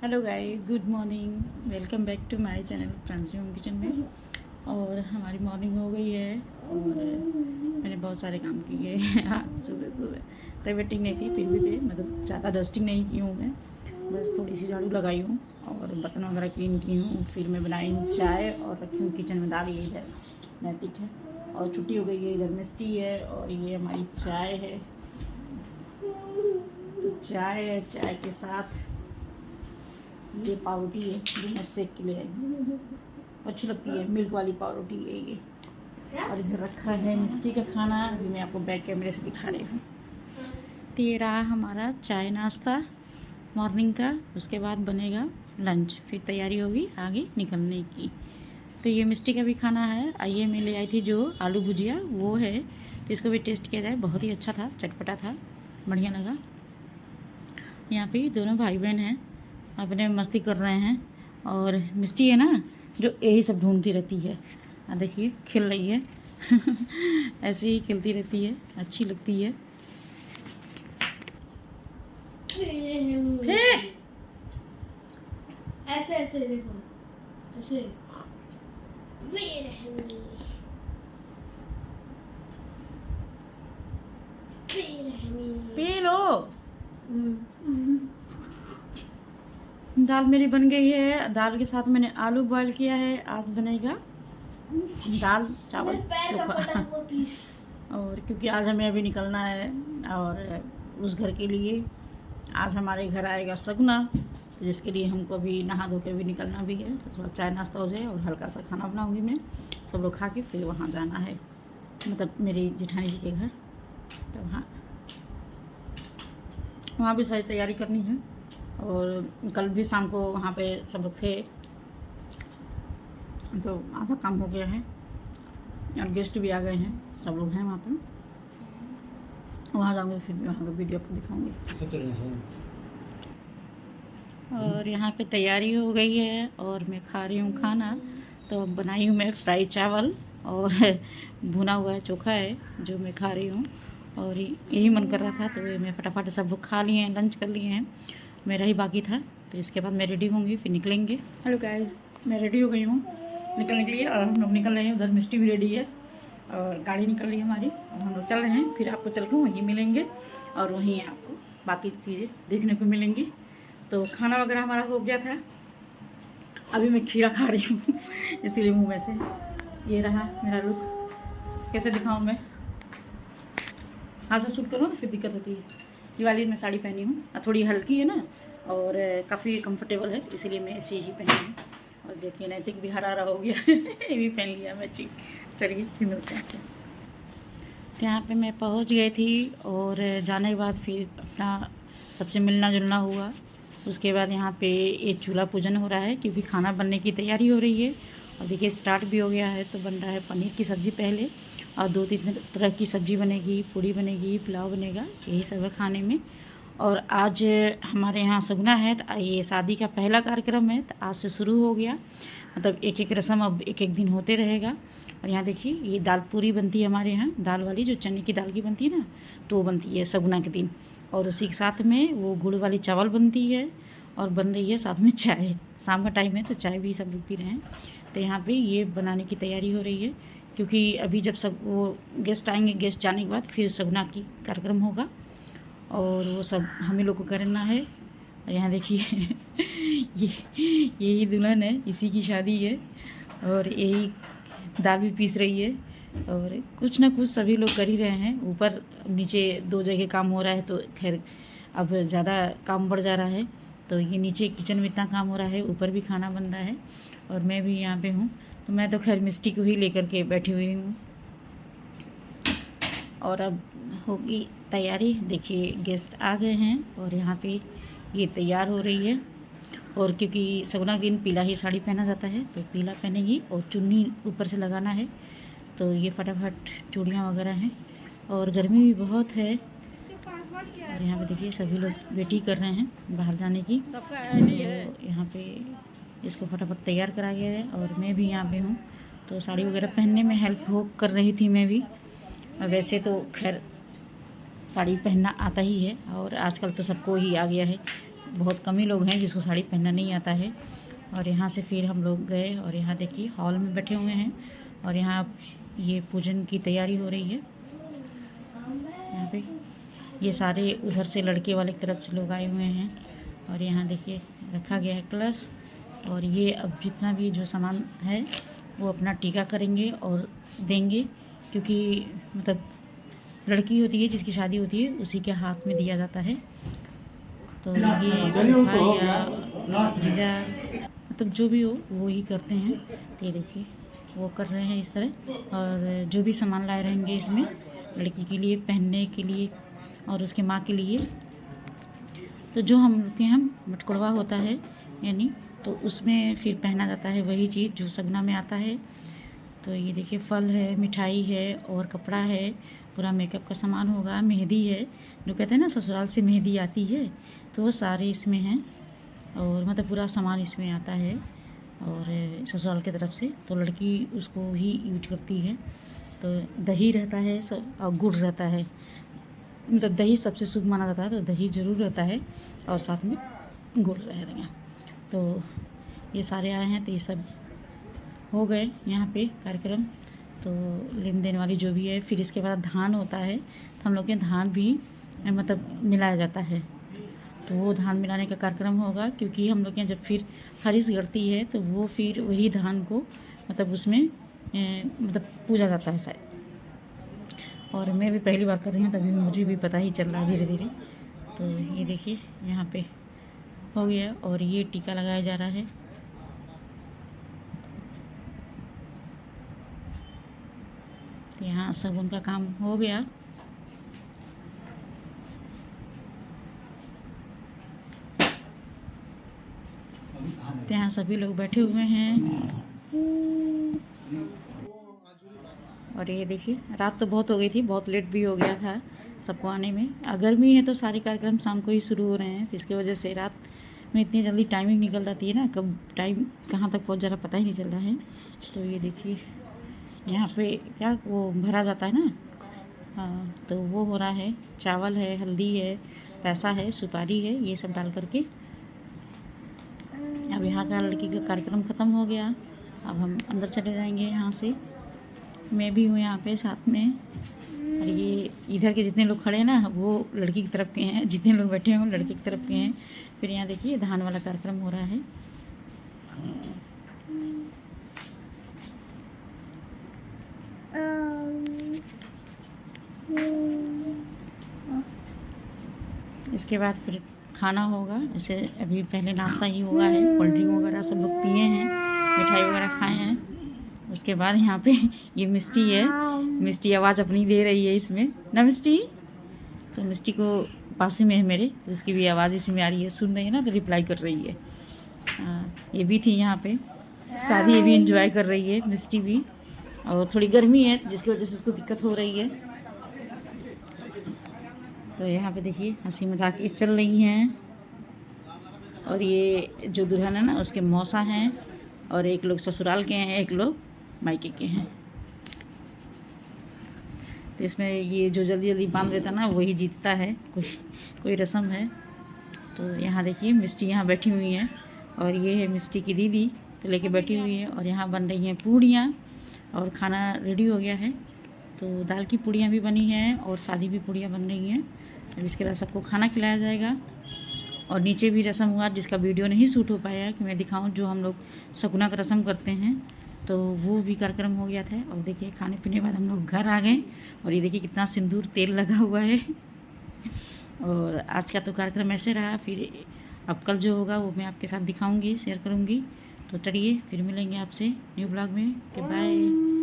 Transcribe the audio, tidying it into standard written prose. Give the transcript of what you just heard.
Hello guys, good morning. Welcome back to my channel Pranjali home kitchen में। और हमारी morning हो गई है और मैंने बहुत सारे काम किए हैं आज सुबह सुबह। तबीयत ठीक नहीं थी, फिर भी मतलब ज़्यादा डस्टिंग नहीं की हूँ मैं, बस थोड़ी सी झाड़ू लगाई हूँ और बर्तन वगैरह क्लीन की हूँ। फिर मैं बनाई हूँ चाय और रखी हूँ किचन में दाल। ये इधर नैतिक है और छुट्टी हो गई है। इधर मिस्टी है और ये हमारी चाय है। तो चाय है, चाय के साथ ये पावरोटी है जो मैं सेक के ले आई हूँ, अच्छी लगती है, मिल्क वाली पावरोटी है ये। और इधर रखा है मिस्टी का खाना, अभी मैं आपको बैक कैमरे से दिखा रही हूँ। तो ये रहा हमारा चाय नाश्ता मॉर्निंग का। उसके बाद बनेगा लंच, फिर तैयारी होगी आगे निकलने की। तो ये मिस्टी का भी खाना है। आइए, मैं ले आई थी जो आलू भुजिया, वो है, तो इसको भी टेस्ट किया जाए। बहुत ही अच्छा था, चटपटा था, बढ़िया लगा। यहाँ पे दोनों भाई बहन हैं, अपने मस्ती कर रहे हैं। और मिस्टी है ना, जो यही सब ढूंढती रहती है। देखिए खेल रही है ऐसे ही खेलती रहती है, अच्छी लगती है। ऐसे ऐसे देखो, ऐसे पी लो। दाल मेरी बन गई है। दाल के साथ मैंने आलू बॉईल किया है। आज बनेगा दाल चावल चोखा और क्योंकि आज हमें अभी निकलना है और उस घर के लिए आज हमारे घर आएगा सगुना, तो जिसके लिए हमको अभी नहा धो के भी निकलना भी है। तो थोड़ा चाय नाश्ता हो जाए और हल्का सा खाना बनाऊंगी मैं, सब लोग खा के फिर वहाँ जाना है, मतलब मेरी जेठानी जी के घर। तो वहाँ भी सारी तैयारी करनी है। और कल भी शाम को वहाँ पे सब लोग थे, तो आधा काम हो गया है और गेस्ट भी आ गए हैं, सब लोग हैं वहाँ पे। वहाँ जाऊँगी फिर भी वहाँ का वीडियो आपको दिखाऊँगी। और यहाँ पे तैयारी हो गई है और मैं खा रही हूँ खाना। तो अब बनाई हूँ मैं फ्राई चावल और भुना हुआ चोखा है जो मैं खा रही हूँ। और यही मन कर रहा था तो मैं फटाफट सब लोग खा लिए हैं, लंच कर लिए हैं, मेरा ही बाकी था। तो इसके बाद मैं रेडी होंगी, फिर निकलेंगे। हेलो गाइस, मैं रेडी हो गई हूँ निकलने के लिए और हम लोग निकल रहे हैं। उधर मिस्टी भी रेडी है और गाड़ी निकल रही है हमारी और हम लोग चल रहे हैं। फिर आपको चल के वहीं मिलेंगे और वहीं आपको बाकी चीज़ें देखने को मिलेंगी। तो खाना वगैरह हमारा हो गया था, अभी मैं खीरा खा रही हूँ इसीलिए मुँह में से ये रहा मेरा लुक। कैसे दिखाऊँ मैं, हाथ से शूट करूँ तो फिर दिक्कत होती है। ये वाली मैं साड़ी पहनी हूँ, थोड़ी हल्की है ना और काफ़ी कंफर्टेबल है, इसीलिए मैं ऐसे ही पहनी हूँ। और देखिए नैतिक भी हरा हो गया ये भी पहन लिया मैचिंग। चलिए फिर मिलते हैं आपसे। यहाँ पे मैं पहुँच गई थी और जाने के बाद फिर अपना सबसे मिलना जुलना हुआ। उसके बाद यहाँ पे ये चूल्हा पूजन हो रहा है क्योंकि खाना बनने की तैयारी हो रही है। और देखिए स्टार्ट भी हो गया है। तो बन रहा है पनीर की सब्ज़ी पहले और 2-3 तरह की सब्ज़ी बनेगी, पूड़ी बनेगी, पुलाव बनेगा, यही सब है खाने में। और आज हमारे यहाँ सगुना है, तो ये शादी का पहला कार्यक्रम है, तो आज से शुरू हो गया। मतलब एक एक रस्म अब एक एक दिन होते रहेगा। और यहाँ देखिए ये दाल पूरी बनती है हमारे यहाँ, दाल वाली जो चने की दाल की बनती है ना, तो वो बनती है सगुना के दिन। और उसी के साथ में वो गुड़ वाली चावल बनती है और बन रही है साथ में चाय। शाम का टाइम है तो चाय भी सब लोग पी रहे हैं। तो यहाँ पे ये बनाने की तैयारी हो रही है क्योंकि अभी जब सब वो गेस्ट आएंगे, गेस्ट जाने के बाद फिर सगुना की कार्यक्रम होगा और वो सब हमें लोग को करना है। और यहाँ देखिए यही दुल्हन है, इसी की शादी है और यही दाल भी पीस रही है। और कुछ ना कुछ सभी लोग कर ही रहे हैं। ऊपर नीचे 2 जगह काम हो रहा है, तो खैर अब ज़्यादा काम बढ़ जा रहा है। तो ये नीचे किचन में इतना काम हो रहा है, ऊपर भी खाना बन रहा है और मैं भी यहाँ पे हूँ। तो मैं तो खैर मिस्टी को ही लेकर के बैठी हुई हूँ। और अब होगी तैयारी। देखिए गेस्ट आ गए हैं और यहाँ पे ये तैयार हो रही है। और क्योंकि सगुना के दिन पीला ही साड़ी पहना जाता है, तो पीला पहनेगी और चुन्नी ऊपर से लगाना है। तो ये फटाफट चूड़ियाँ वगैरह हैं और गर्मी भी बहुत है। और यहाँ पे देखिए सभी लोग वेटिंग कर रहे हैं बाहर जाने की। तो यहाँ पे इसको फटाफट तैयार करा गया है और मैं भी यहाँ पे हूँ। तो साड़ी वगैरह पहनने में हेल्प कर रही थी मैं भी। वैसे तो खैर साड़ी पहनना आता ही है और आजकल तो सबको ही आ गया है बहुत कम ही लोग हैं जिसको साड़ी पहनना नहीं आता है। और यहाँ से फिर हम लोग गए और यहाँ देखिए हॉल में बैठे हुए हैं और यहाँ ये पूजन की तैयारी हो रही है। यहाँ पे ये सारे उधर से लड़के वाले की तरफ से लोग आए हुए हैं और यहाँ देखिए रखा गया है कलश। और ये अब जितना भी जो सामान है वो अपना टीका करेंगे और देंगे, क्योंकि मतलब लड़की होती है जिसकी शादी होती है उसी के हाथ में दिया जाता है। तो ये भाई या जीजा मतलब जो भी हो वो ही करते हैं। तो ये देखिए वो कर रहे हैं इस तरह। और जो भी सामान लाए रहेंगे इसमें लड़की के लिए पहनने के लिए और उसके माँ के लिए, तो जो हम लोग के यहाँ मटकुड़वा होता है यानी, तो उसमें फिर पहना जाता है वही चीज़ जो सगना में आता है। तो ये देखिए फल है, मिठाई है और कपड़ा है, पूरा मेकअप का सामान होगा, मेहंदी है, जो कहते हैं ना ससुराल से मेहंदी आती है, तो वो सारे इसमें हैं। और मतलब पूरा सामान इसमें आता है और ससुराल की तरफ से, तो लड़की उसको ही यूज करती है। तो दही रहता है सब और गुड़ रहता है, मतलब दही सबसे शुभ माना जाता है, तो दही ज़रूर रहता है और साथ में गुड़ रहेगा। तो ये सारे आए हैं, तो ये सब हो गए यहाँ पे कार्यक्रम। तो लेन देन वाली जो भी है, फिर इसके बाद धान होता है, तो हम लोग के धान भी मतलब मिलाया जाता है। तो वो धान मिलाने का कार्यक्रम होगा, क्योंकि हम लोग के यहाँ जब फिर हरीश गढ़ती है तो वो फिर वही धान को मतलब उसमें मतलब पूजा जाता है शायद। और मैं भी पहली बार कर रही हूँ, तभी मुझे भी पता ही चल रहा है धीरे धीरे। तो ये देखिए यहाँ पे हो गया और ये टीका लगाया जा रहा है। तो यहाँ शगुन का काम हो गया। तो यहाँ सभी लोग बैठे हुए हैं और ये देखिए रात तो बहुत हो गई थी, बहुत लेट भी हो गया था सबको आने में। गर्मी है तो सारे कार्यक्रम शाम को ही शुरू हो रहे हैं, तो इसकी वजह से रात में इतनी जल्दी टाइमिंग निकल जाती है ना, कब टाइम कहाँ तक पहुँच जा रहा पता ही नहीं चल रहा है। तो ये देखिए यहाँ पे क्या वो भरा जाता है ना, हाँ, तो वो हो रहा है। चावल है, हल्दी है, पैसा है, सुपारी है, ये सब डाल करके। अब यहाँ का लड़की का कार्यक्रम ख़त्म हो गया, अब हम अंदर चले जाएंगे यहाँ से। मैं भी हूँ यहाँ पे साथ में। और ये इधर के जितने लोग खड़े हैं ना वो लड़की की तरफ के हैं, जितने लोग बैठे हैं वो लड़की की तरफ के हैं। फिर यहाँ देखिए धान वाला कार्यक्रम हो रहा है। इसके बाद फिर खाना होगा। जैसे अभी पहले नाश्ता ही हुआ है, कोल्ड ड्रिंक वगैरह सब लोग पिए हैं, मिठाई वगैरह खाए हैं। उसके बाद यहाँ पे ये मिष्टी है, मिष्टी आवाज़ अपनी दे रही है इसमें ना मिष्टी। तो मिष्टी को पास में है मेरे, तो उसकी भी आवाज़ इसमें आ रही है, सुन रही है ना, तो रिप्लाई कर रही है। ये भी थी यहाँ पे शादी, ये भी एंजॉय कर रही है मिष्टी भी। और थोड़ी गर्मी है जिसकी वजह से उसको दिक्कत हो रही है। तो यहाँ पे देखिए हंसी मजाक ये चल रही हैं। और ये जो दुल्हन है ना उसके मौसा हैं और एक लोग ससुराल के हैं, एक लोग मायके के हैं। तो इसमें ये जो जल्दी जल्दी बांध देता ना वही जीतता है, कोई रस्म है। तो यहाँ देखिए मिष्टी यहाँ बैठी हुई हैं और ये है मिष्टी की दीदी, तो लेके बैठी हुई है। और यहाँ बन रही हैं पूड़ियाँ और खाना रेडी हो गया है। तो दाल की पूड़ियाँ भी बनी हैं और सादी भी पूड़ियाँ बन रही हैं। और इसके बाद सबको खाना खिलाया जाएगा। और नीचे भी रस्म हुआ जिसका वीडियो नहीं शूट हो पाया कि मैं दिखाऊं, जो हम लोग सगुना का रस्म करते हैं, तो वो भी कार्यक्रम हो गया था। और देखिए खाने पीने के बाद हम लोग घर आ गए। और ये देखिए कितना सिंदूर तेल लगा हुआ है। और आज का तो कार्यक्रम ऐसे रहा। फिर अब कल जो होगा वो मैं आपके साथ दिखाऊंगी, शेयर करूंगी। तो चलिए फिर मिलेंगे आपसे न्यू ब्लॉग में। बाय।